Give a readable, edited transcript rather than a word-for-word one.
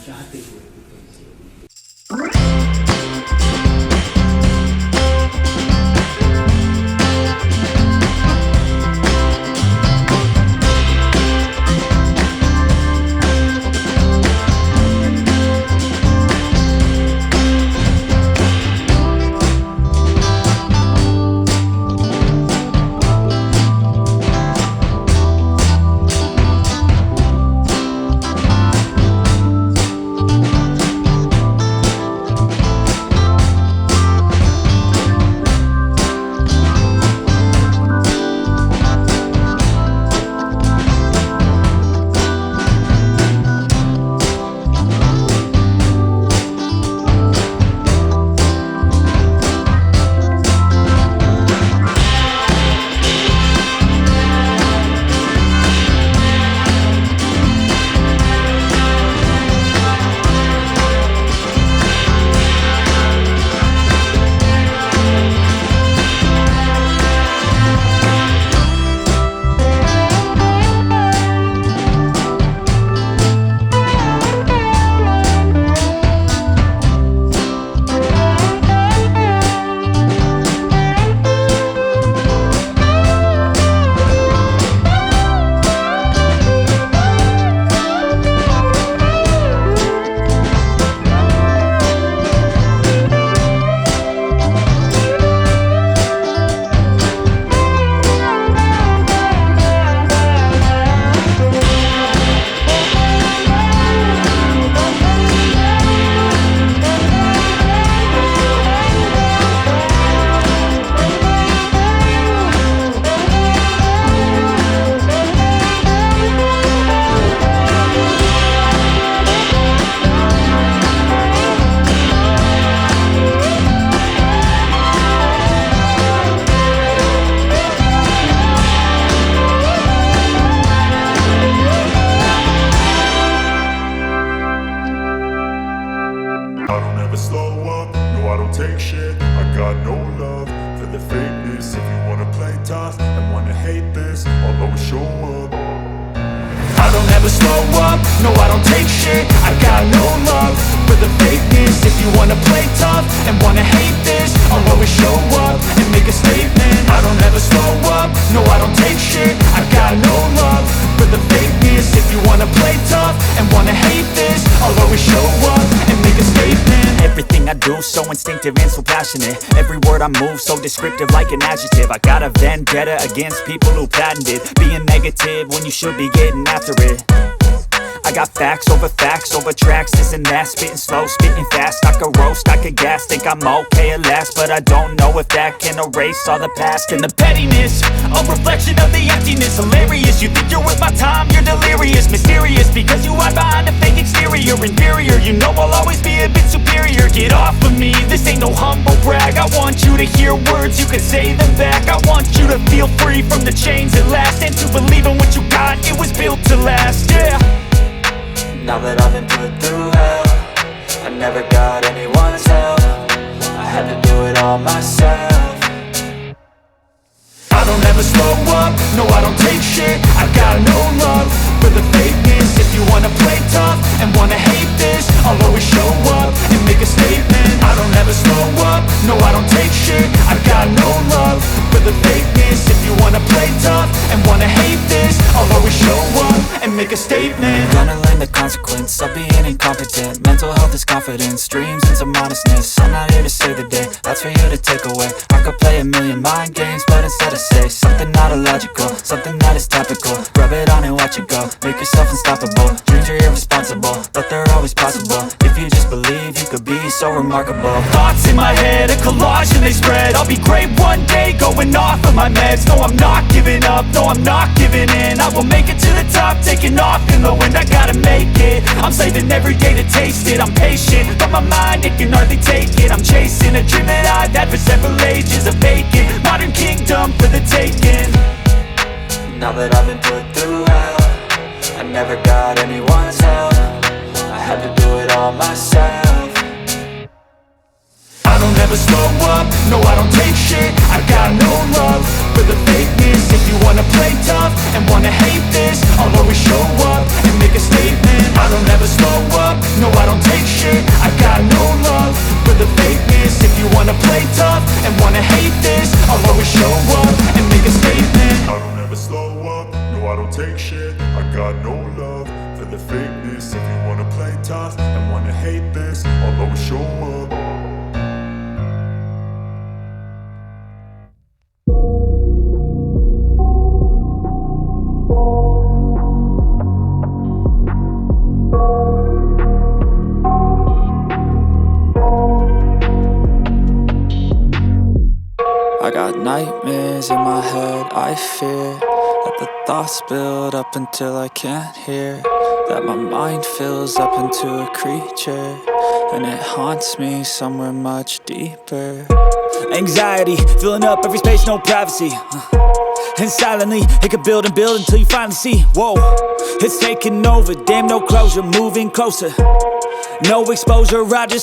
चाहते हुए भी तुमसे। I don't ever slow up, no I don't take shit. I got no love for the fakeness. If you wanna play tough and wanna hate this, I'll always show up. I don't ever slow up, no I don't take shit. I got no love for the fakeness. If you wanna play tough and wanna hate this, I'll always show up and make a statement. I don't ever slow up, no I don't take shit. I got no love for the fakeness. If you wanna play tough and wanna hate this, I'll always show up and make a statement. Everything I do so instinctive and so passionate. Every word I move so descriptive like an adjective. I got a vendetta against people who patented being negative when you should be getting after it. I got facts over tracks, this and that. Spitting slow, spitting fast. I could roast, I could gas. Think I'm okay at last, but I don't know if that can erase all the past. And the pettiness, a reflection of the emptiness. Hilarious, you think you're worth my time, you're delirious. Mysterious, because you hide behind a fake exterior. Inferior, you know I'll always be a bit superior. Get off of me, this ain't no humble brag. I want you to hear words, you can say them back. I want you to feel free from the chains at last, and to believe in what you got, it was built to last, yeah. Now that I've been put through hell, I never got anyone's help. I had to do it all myself. I don't ever slow up, no I don't take shit. I got no love for the fakeness. If you wanna play tough and wanna hate this, I'll always show up and make a statement. I don't ever slow up, no I don't take shit. I got no love for the fakeness. If you wanna play tough and wanna hate this, I'll always show up and make a statement. Gonna learn the consequence of being incompetent. Mental health is confidence, dreams and some honestness. I'm not here to save the day, that's for you to take away. I could play a million mind games, but instead I say something not illogical, something that is topical. Rub it on and watch it go, make yourself unstoppable. Dreams are irresponsible, but they're always possible. If you just believe, you could be so remarkable. Thoughts in my head, a collage and they spread. I'll be great one day, going off of my meds. No, I'm not giving up, no, I'm not giving in. I will make it to the top, taking off in the wind. I gotta make it, I'm saving every day to taste it. I'm patient, but my mind, it can hardly take it. I'm chasing a dream that I've had for several ages. A vacant, modern kingdom for the taking. Now that I've been put through hell, I never got anyone's help. I had to do it all myself. I don't ever slow up, no I don't take shit. I got no love for the fakeness. If you wanna play tough and wanna hate this, I'll always show up and make a statement. I don't ever slow up, no I fakeness. If you wanna play tough and wanna hate this, I'll always show up. I got nightmares in my head, I fear that the thoughts build up until I can't hear, that my mind fills up into a creature, and it haunts me somewhere much deeper. Anxiety, filling up every space, no privacy. And silently, it could build and build until you finally see, whoa, it's taking over, damn no closure, moving closer. No exposure, I just